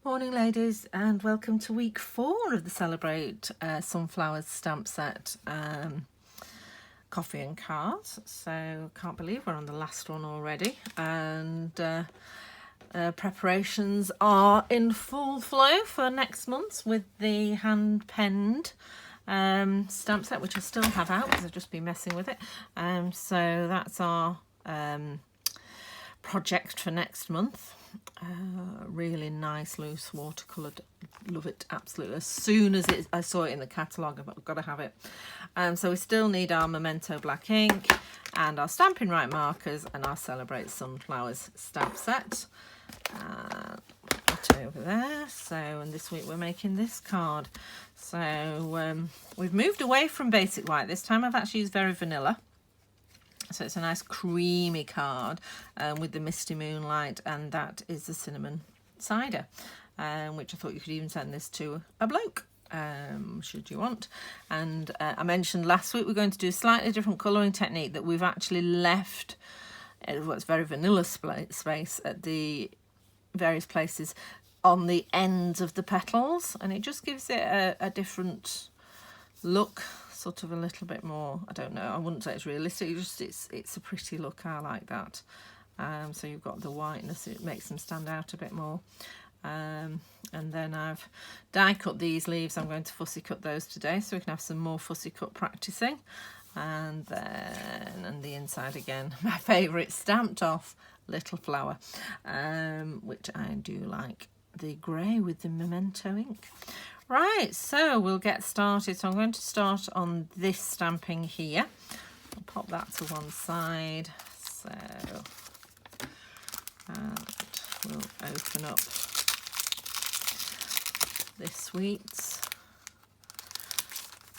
Morning ladies, and welcome to week 4 of the Celebrate Sunflowers stamp set coffee and cards. So can't believe we're on the last one already, and preparations are in full flow for next month with the hand penned stamp set, which I still have out because I've just been messing with it. So that's our project for next month. Really nice loose watercoloured, love it absolutely. As soon as I saw it in the catalogue, I've got to have it. So we still need our Memento black ink and our Stampin' Right markers and our Celebrate Sunflowers stamp set. That over there. So, and this week we're making this card. So we've moved away from basic white. This time I've actually used Very Vanilla. So it's a nice creamy card with the Misty Moonlight, and that is the cinnamon cider, which I thought you could even send this to a bloke, should you want. And I mentioned last week we're going to do a slightly different colouring technique, that we've actually left what's very vanilla space at the various places on the ends of the petals, and it just gives it a different look. Sort of a little bit more, I don't know, I wouldn't say it's realistic, it's a pretty look. I like that. So you've got the whiteness, it makes them stand out a bit more. And then I've die cut these leaves. I'm going to fussy cut those today so we can have some more fussy cut practicing. And then and the inside again, my favourite, stamped off little flower, which I do like, the grey with the Memento ink. Right, so we'll get started. So I'm going to start on this stamping here. I'll pop that to one side. So, and we'll open up this sweets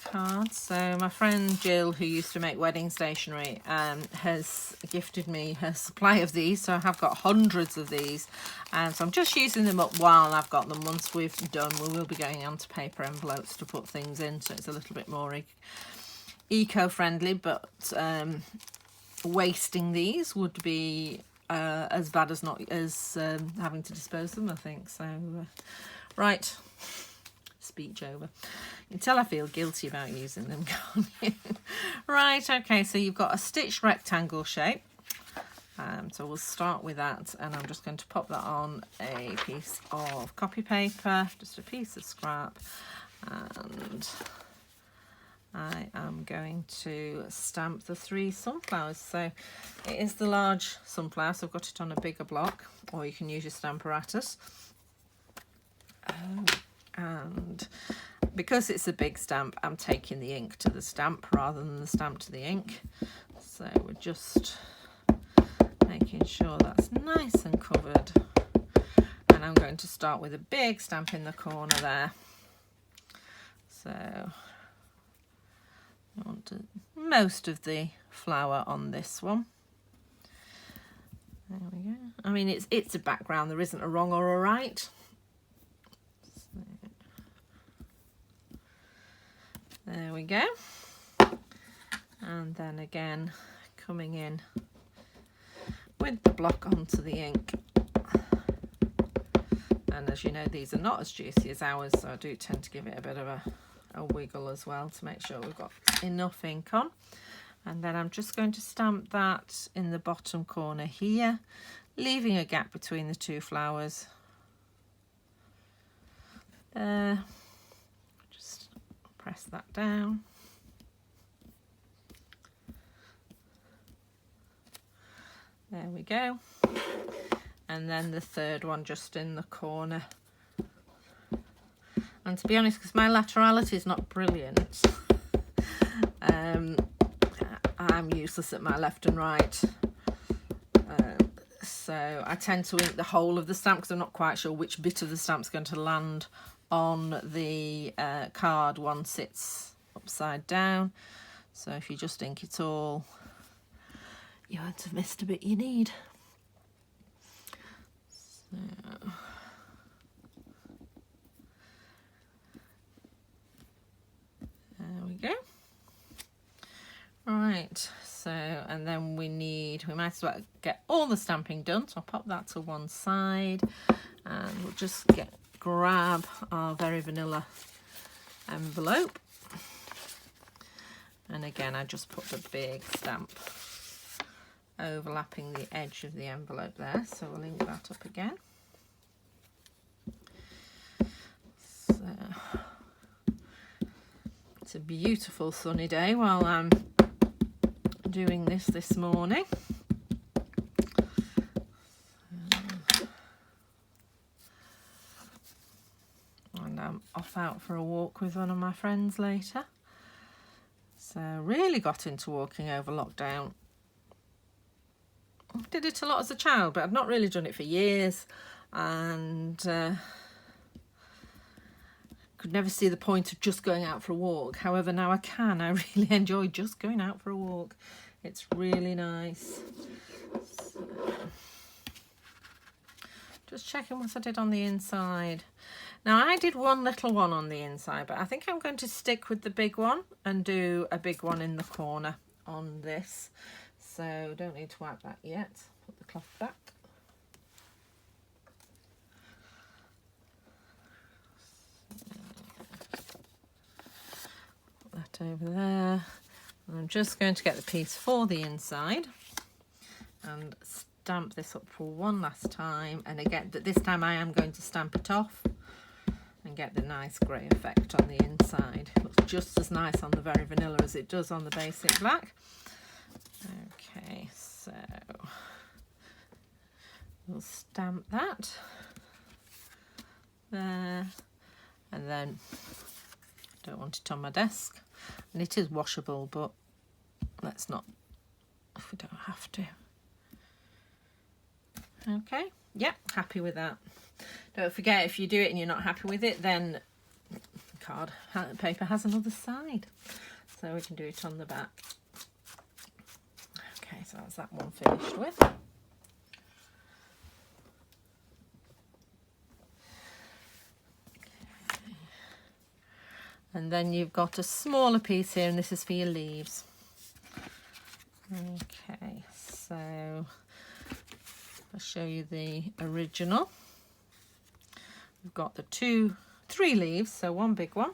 card. So my friend Jill, who used to make wedding stationery, has gifted me her supply of these. So I have got hundreds of these, and so I'm just using them up while I've got them. Once we've done, we will be going on to paper envelopes to put things in, so it's a little bit more eco-friendly, but wasting these would be as bad as not as having to dispose them, I think. So right, speech over. You can tell I feel guilty about using them, can't you? Right, okay, so you've got a stitched rectangle shape. So we'll start with that, and I'm just going to pop that on a piece of copy paper, just a piece of scrap, and I am going to stamp the 3 sunflowers. So it is the large sunflower, so I've got it on a bigger block, or you can use your stamparatus. And because it's a big stamp, I'm taking the ink to the stamp rather than the stamp to the ink. So we're just making sure that's nice and covered. And I'm going to start with a big stamp in the corner there. So I want most of the flower on this one. There we go. I mean, it's a background. There isn't a wrong or a right. There we go. And then again, coming in with the block onto the ink. And as you know, these are not as juicy as ours, so I do tend to give it a bit of a wiggle as well to make sure we've got enough ink on. And then I'm just going to stamp that in the bottom corner here, leaving a gap between the 2 flowers. Just press that down. There we go. And then the 3rd one just in the corner. And to be honest, because my laterality is not brilliant, I'm useless at my left and right. So I tend to ink the whole of the stamp because I'm not quite sure which bit of the stamp's going to land on the card once it's upside down. So if you just ink it all, you won't have missed a bit you need. So there we go. Right, so and then we might as well get all the stamping done, so I'll pop that to one side, and we'll just get grab our Very Vanilla envelope, and again I just put the big stamp overlapping the edge of the envelope there, so we'll ink that up again. So it's a beautiful sunny day while I'm doing this morning. And I'm off out for a walk with one of my friends later. So really got into walking over lockdown. I did it a lot as a child, but I've not really done it for years, and could never see the point of just going out for a walk. However, now I can. I really enjoy just going out for a walk. It's really nice. So, just checking what I did on the inside. Now I did one little one on the inside, but I think I'm going to stick with the big one and do a big one in the corner on this. So don't need to wipe that yet. Put the cloth back. Put that over there. And I'm just going to get the piece for the inside and stamp this up for one last time. And again, this time I am going to stamp it off and get the nice grey effect on the inside. It looks just as nice on the Very Vanilla as it does on the basic black. Okay, so we'll stamp that there, and then I don't want it on my desk, and it is washable, but let's not if we don't have to. Okay, yep, happy with that. Don't forget, if you do it and you're not happy with it, then paper has another side, so we can do it on the back. Okay, so that's that one finished with. Okay. And then you've got a smaller piece here, and this is for your leaves. Okay, so I'll show you the original. We've got the three leaves, so one big one,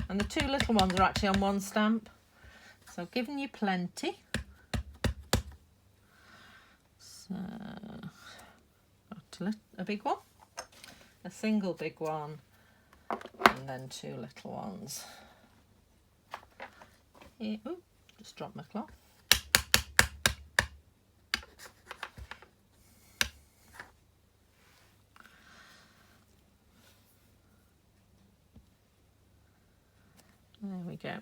and the two little ones are actually on one stamp, so I've given you plenty. So got a big one, a single big one, and then two little ones. Here, ooh, just dropped my cloth. There we go.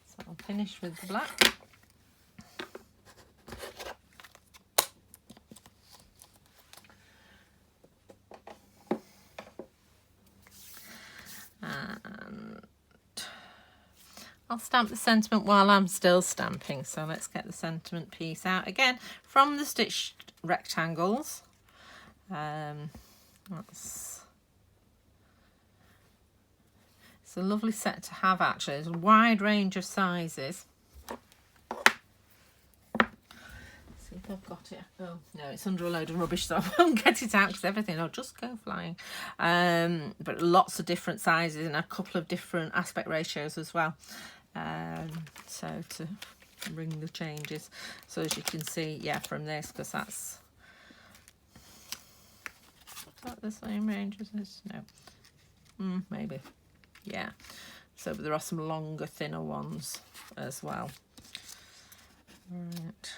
So I'll finish with the black. And I'll stamp the sentiment while I'm still stamping. So let's get the sentiment piece out again from the stitched rectangles. It's a lovely set to have, actually. There's a wide range of sizes. See if I've got it. Oh no, it's under a load of rubbish, so I won't get it out because everything will just go flying. But lots of different sizes and a couple of different aspect ratios as well. So to bring the changes. So as you can see, yeah, from this, because that's the same range as this? No. Maybe. Yeah. So but there are some longer, thinner ones as well. Right.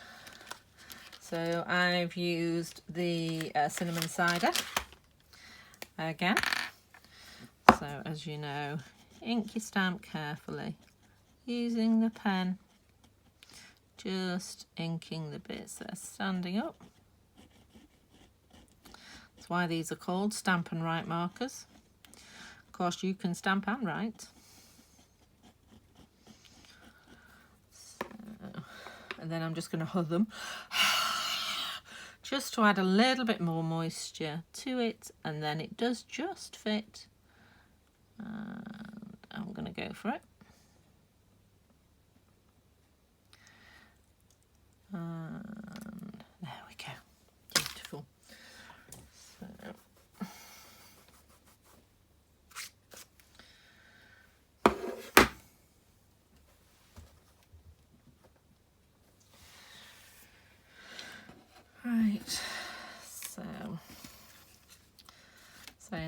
So I've used the cinnamon cider again. So as you know, ink your stamp carefully using the pen, just inking the bits that are standing up. That's why these are called stamp and write markers. Of course, you can stamp and write. So, and then I'm just going to hug them just to add a little bit more moisture to it, and then it does just fit. And I'm going to go for it.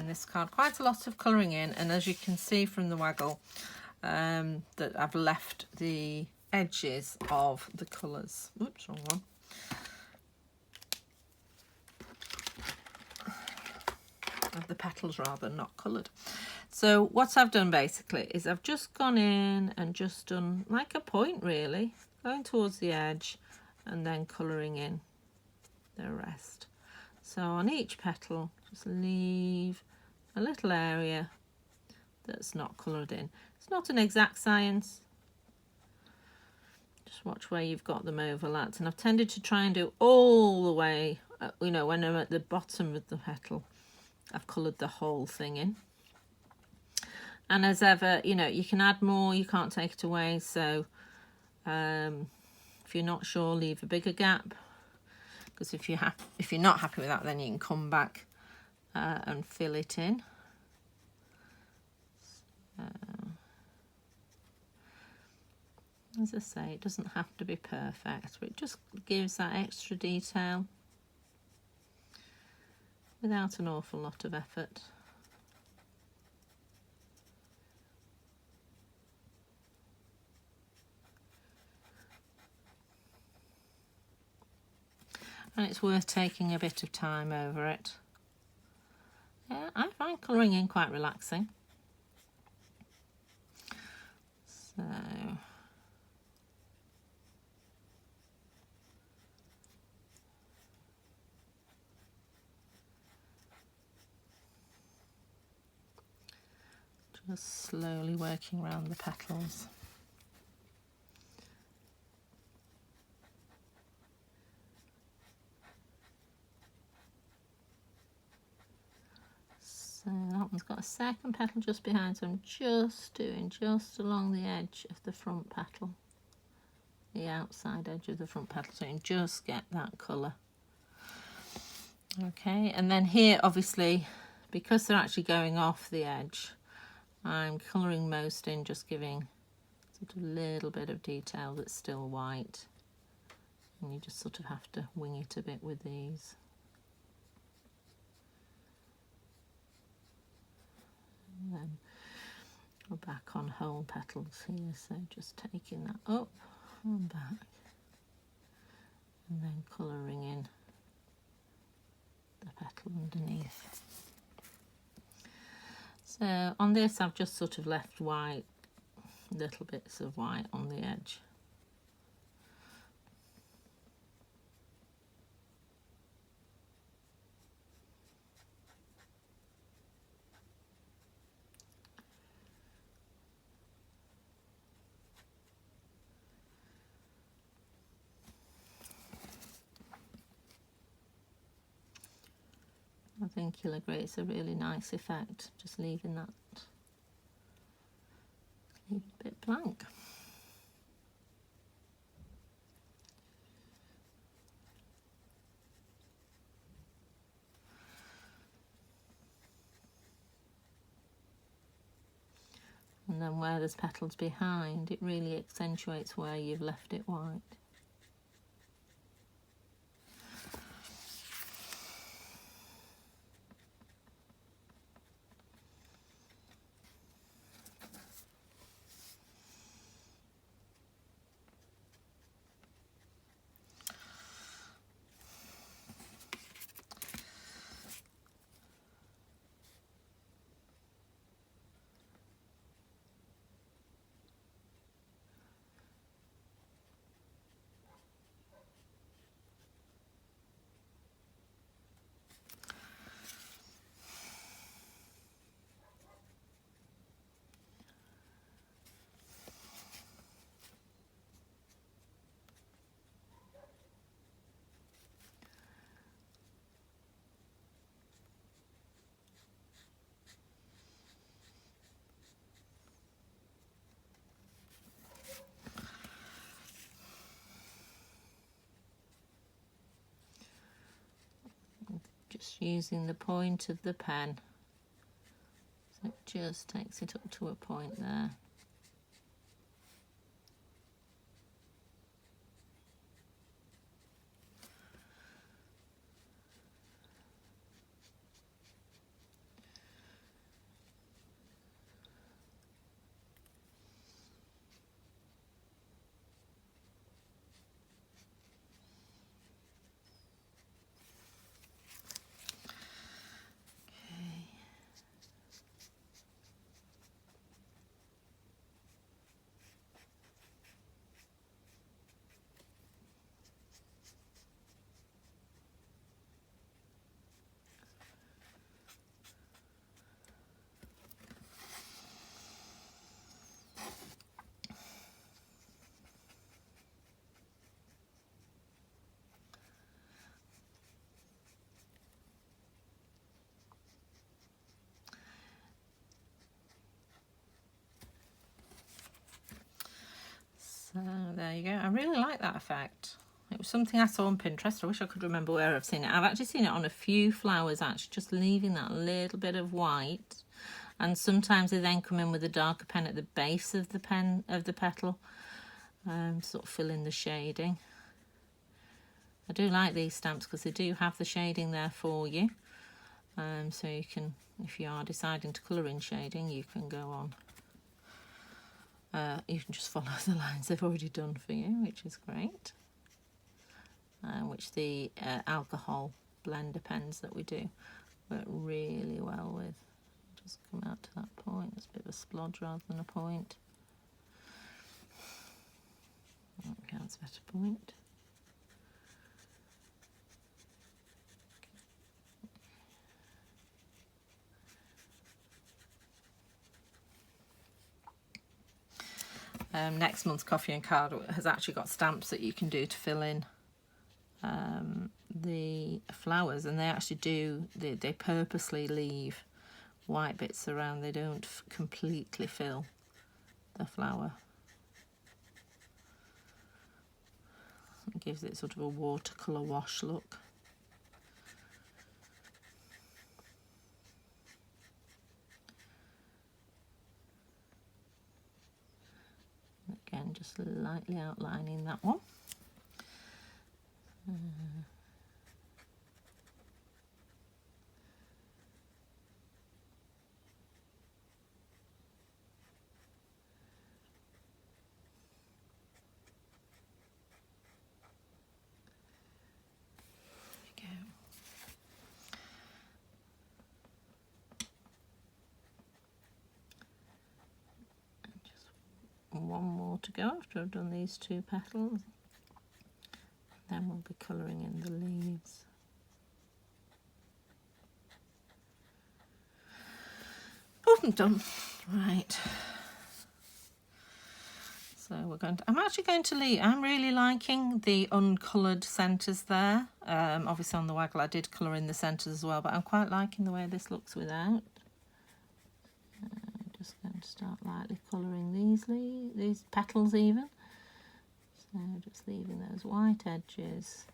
this card. Quite a lot of colouring in, and as you can see from the waggle, that I've left the edges of the colours. Oops, wrong one. Of the petals rather, not coloured. So what I've done basically is I've just gone in and just done like a point really, going towards the edge and then colouring in the rest. So on each petal, just leave a little area that's not coloured in. It's not an exact science. Just watch where you've got them overlapped. And I've tended to try and do all the way, you know, when I'm at the bottom of the petal, I've coloured the whole thing in. And as ever, you know, you can add more, you can't take it away. So if you're not sure, leave a bigger gap. Because if you're not happy with that, then you can come back and fill it in. So, as I say, it doesn't have to be perfect, but it just gives that extra detail without an awful lot of effort. And it's worth taking a bit of time over it. Yeah, I find colouring in quite relaxing. So just slowly working around the petals. So that one's got a second petal just behind, so I'm just doing just along the edge of the front petal, the outside edge of the front petal, so you can just get that colour. Okay, and then here obviously, because they're actually going off the edge, I'm colouring most in, just giving sort of a little bit of detail that's still white, and you just sort of have to wing it a bit with these. And then we're back on whole petals here, so just taking that up and back and then colouring in the petal underneath. So on this I've just sort of left white, little bits of white on the edge. I think you'll agree it's a really nice effect, just leaving that a bit blank. And then where there's petals behind, it really accentuates where you've left it white. Just using the point of the pen, so it just takes it up to a point there. There you go. I really like that effect. It was something I saw on Pinterest. I wish I could remember where I've seen it. I've actually seen it on a few flowers, actually, just leaving that little bit of white. And sometimes they then come in with a darker pen at the base of the petal, sort of fill in the shading. I do like these stamps because they do have the shading there for you. So you can, if you are deciding to colour in shading, you can go on. You can just follow the lines they've already done for you, which is great. Which the alcohol blender pens that we do work really well with. Just come out to that point. It's a bit of a splodge rather than a point. Okay, that's a better point. Next month's coffee and card has actually got stamps that you can do to fill in the flowers, and they actually do, they purposely leave white bits around. They don't completely fill the flower. It gives it sort of a watercolour wash look. Again, just lightly outlining that one. One more to go after I've done these two petals. Then we'll be colouring in the leaves. Oh, I'm done. Right. So we're going to, I'm actually going to leave, I'm really liking the uncoloured centres there. Obviously on the Waggle I did colour in the centres as well, but I'm quite liking the way this looks without. Just going to start lightly colouring these petals even. So just leaving those white edges.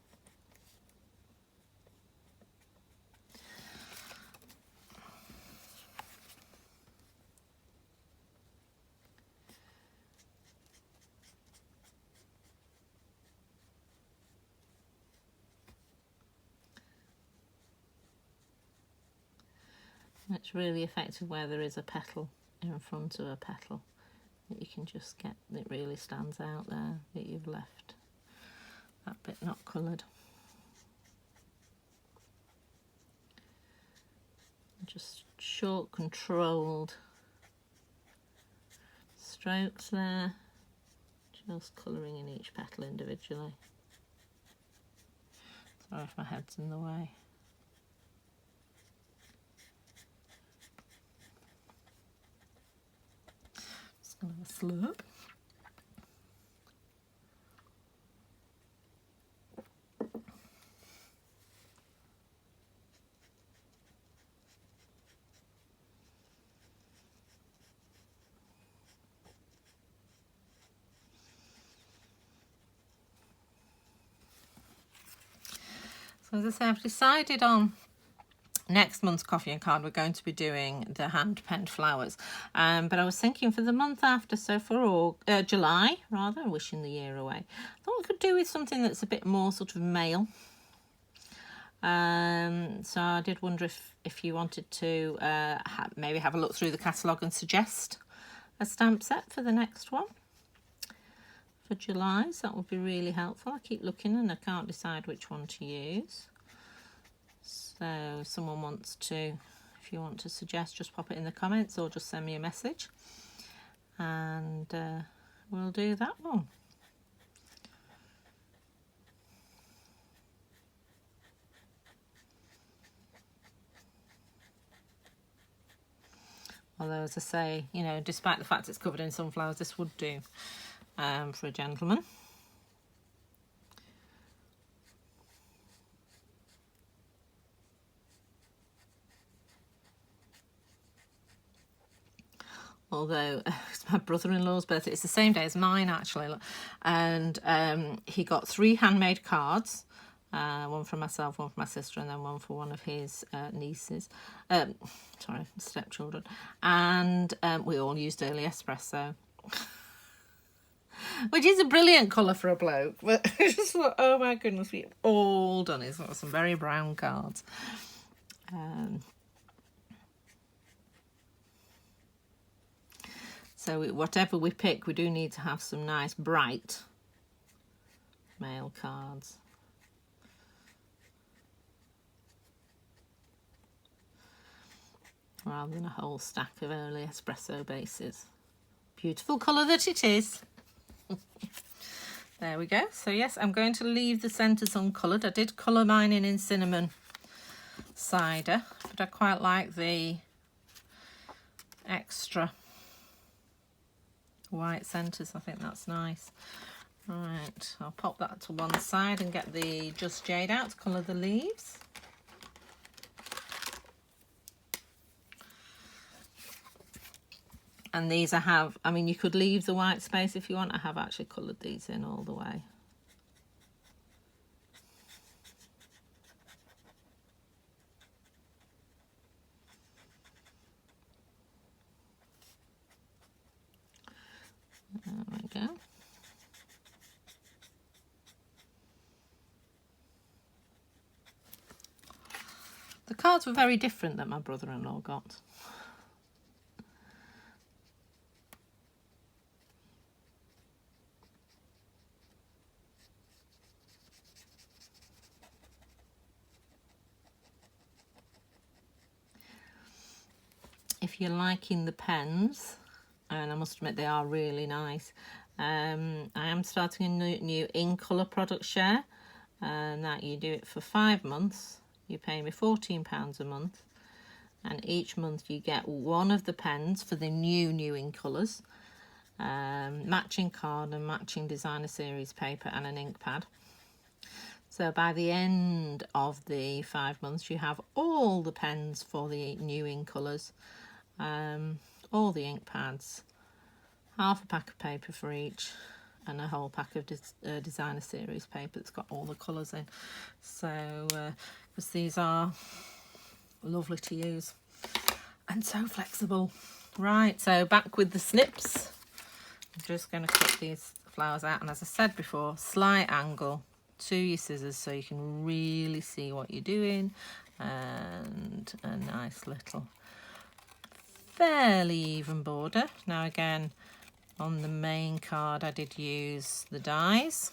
It's really effective where there is a petal in front of a petal, that you can just get, it really stands out there that you've left that bit not coloured. Just short controlled strokes there, just colouring in each petal individually. Sorry if my head's in the way. Have a slurp. So as I say, I've decided on next month's coffee and card we're going to be doing the hand penned flowers, but I was thinking for the month after, so for July rather, wishing the year away, I thought we could do with something that's a bit more sort of male. So I did wonder if you wanted to maybe have a look through the catalogue and suggest a stamp set for the next one for July. So that would be really helpful. I keep looking and I can't decide which one to use. So if someone wants to, if you want to suggest, just pop it in the comments or just send me a message and we'll do that one. Although, as I say, you know, despite the fact it's covered in sunflowers, this would do for a gentleman. although it's my brother-in-law's birthday. It's the same day as mine, actually. And he got 3 handmade cards. One for myself, one for my sister, and then one for one of his nieces. Sorry, stepchildren. And we all used early espresso. Which is a brilliant colour for a bloke. But I just thought, oh my goodness, we've all done it. It's got some very brown cards. So whatever we pick, we do need to have some nice bright mail cards. Rather than a whole stack of early espresso bases. Beautiful colour that it is. There we go. So yes, I'm going to leave the centres uncoloured. I did colour mine in cinnamon cider, but I quite like the extra white centres. I think that's nice. Right, I'll pop that to one side and get the Just Jade out to colour the leaves. And these I mean, you could leave the white space if you want. I have actually coloured these in all the way. There we go. The cards were very different that my brother-in-law got. If you're liking the pens, and I must admit they are really nice, I am starting a new in colour product share, and that you do it for 5 months. You pay me £14 a month, and each month you get one of the pens for the new in colours, matching card and matching designer series paper and an ink pad. So by the end of the 5 months you have all the pens for the new in colours, all the ink pads, half a pack of paper for each, and a whole pack of designer series paper that's got all the colours in. So because these are lovely to use and so flexible. Right, so back with the snips. I'm just going to cut these flowers out, and as I said before, slight angle to your scissors so you can really see what you're doing, and a nice little fairly even border. Now again, on the main card I did use the dies,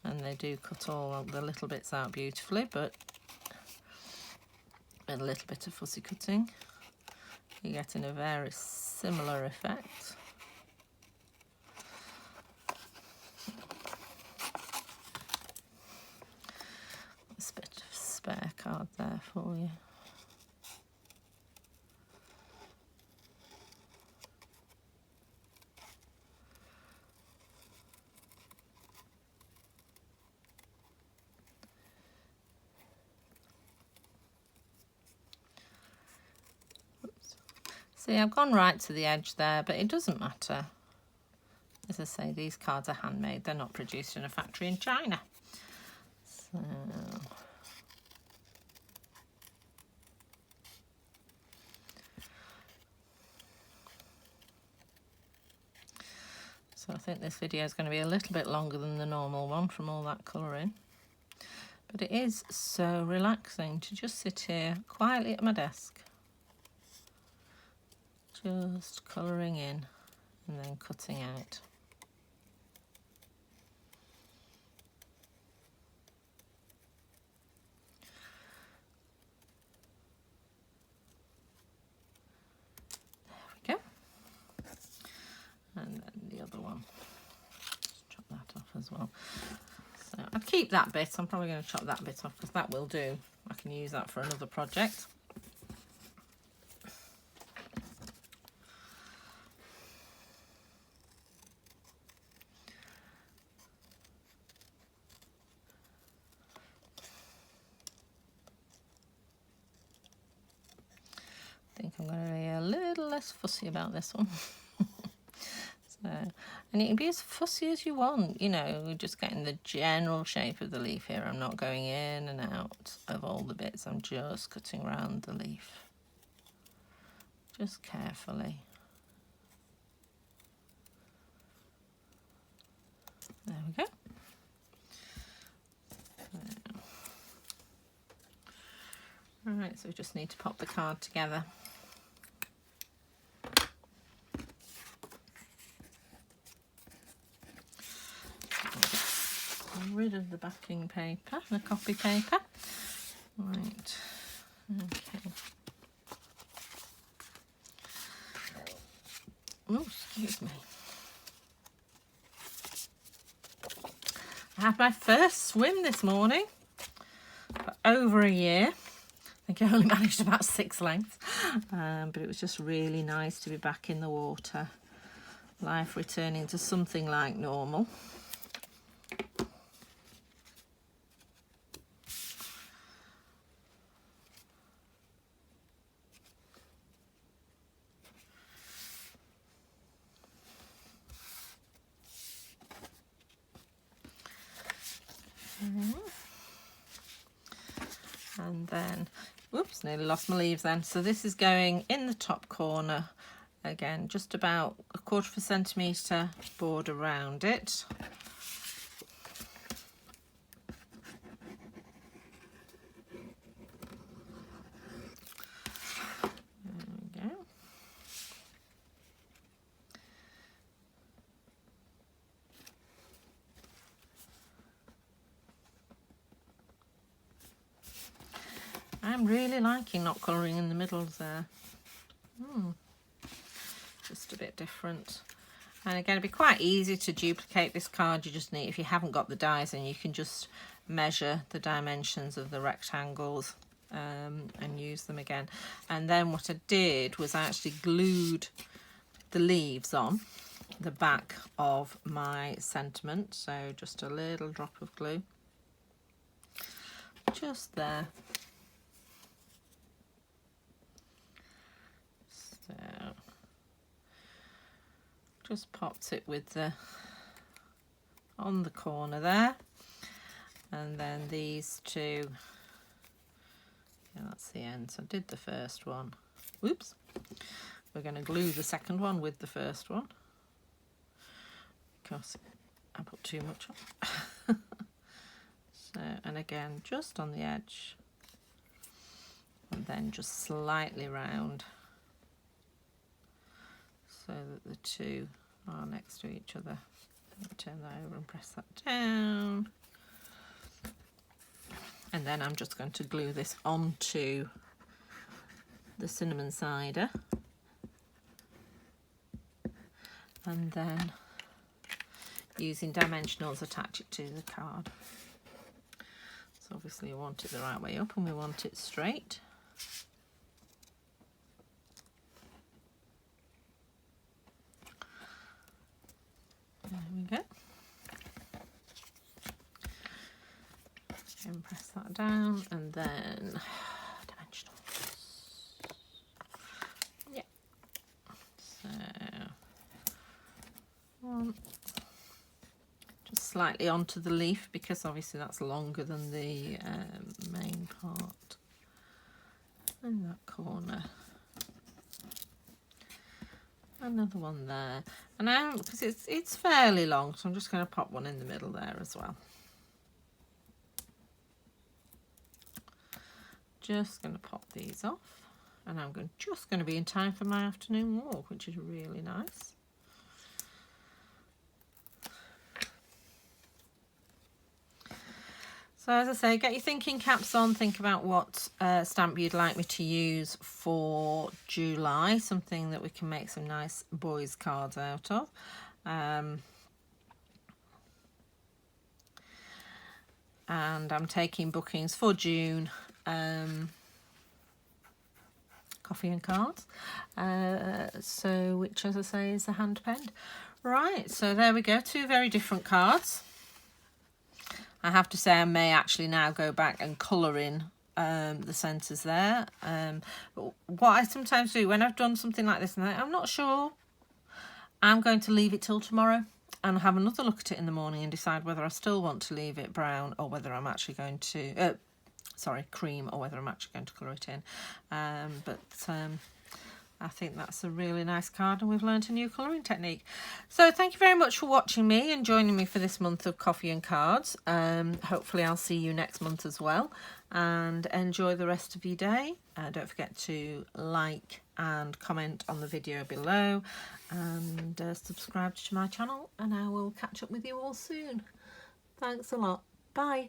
and they do cut all the little bits out beautifully, but with a little bit of fussy cutting you're getting a very similar effect. There's a bit of spare card there for you. See, I've gone right to the edge there, but it doesn't matter. As I say, these cards are handmade. They're not produced in a factory in China. So I think this video is going to be a little bit longer than the normal one from all that colouring. But it is so relaxing to just sit here quietly at my desk, just colouring in and then cutting out. There we go. And then the other one. Just chop that off as well. So I'd keep that bit. I'm probably going to chop that bit off because that will do. I can use that for another project. I think I'm going to be a little less less fussy about this one. So, and you can be as fussy as you want, you know, we're just getting the general shape of the leaf here. I'm not going in and out of all the bits, I'm just cutting around the leaf. Just carefully. There we go. Alright, so we just need to pop the card together. Get rid of the backing paper, the copy paper. Right, okay. Oh, excuse me. I had my first swim this morning for over a year. I think I only managed about 6 lengths, but it was just really nice to be back in the water. Life returning to something like normal. And then, whoops, nearly lost my leaves then. So this is going in the top corner. Again, just about 1/4 centimetre border around it. There we go. I'm really liking not colouring in the middles there. Just a bit different. And again, it'd be quite easy to duplicate this card. You just need, if you haven't got the dies, and you can just measure the dimensions of the rectangles and use them again. And then what I did was I actually glued the leaves on the back of my sentiment. So just a little drop of glue just there. So just popped it with the on the corner there, and then these two, yeah, that's the end. So I did the first one. Whoops, we're going to glue the second one with the first one because I put too much on. So, and again, just on the edge, and then just slightly round so that the two are next to each other. Turn that over and press that down. And then I'm just going to glue this onto the cinnamon cider. And then using dimensionals, attach it to the card. So obviously we want it the right way up and we want it straight. There we go. And press that down, and then dimensionals. Yeah. So one, just slightly onto the leaf because obviously that's longer than the main part. In that corner. Another one there, and now because it's fairly long, so I'm just going to pop one in the middle there as well. Just going to pop these off, and I'm just going to be in time for my afternoon walk, which is really nice. So as I say, get your thinking caps on, think about what stamp you'd like me to use for July, something that we can make some nice boys cards out of. And I'm taking bookings for June, coffee and cards, so which, as I say, is a hand penned. Right, so there we go, 2 very different cards. I have to say I may actually now go back and colour in the centres there. But what I sometimes do when I've done something like this and I'm not sure, I'm going to leave it till tomorrow and have another look at it in the morning and decide whether I still want to leave it brown or whether I'm actually going to cream, or whether I'm actually going to colour it in. I think that's a really nice card, and we've learnt a new colouring technique. So thank you very much for watching me and joining me for this month of coffee and cards. Hopefully I'll see you next month as well, and enjoy the rest of your day. Don't forget to like and comment on the video below, and subscribe to my channel, and I will catch up with you all soon. Thanks a lot. Bye.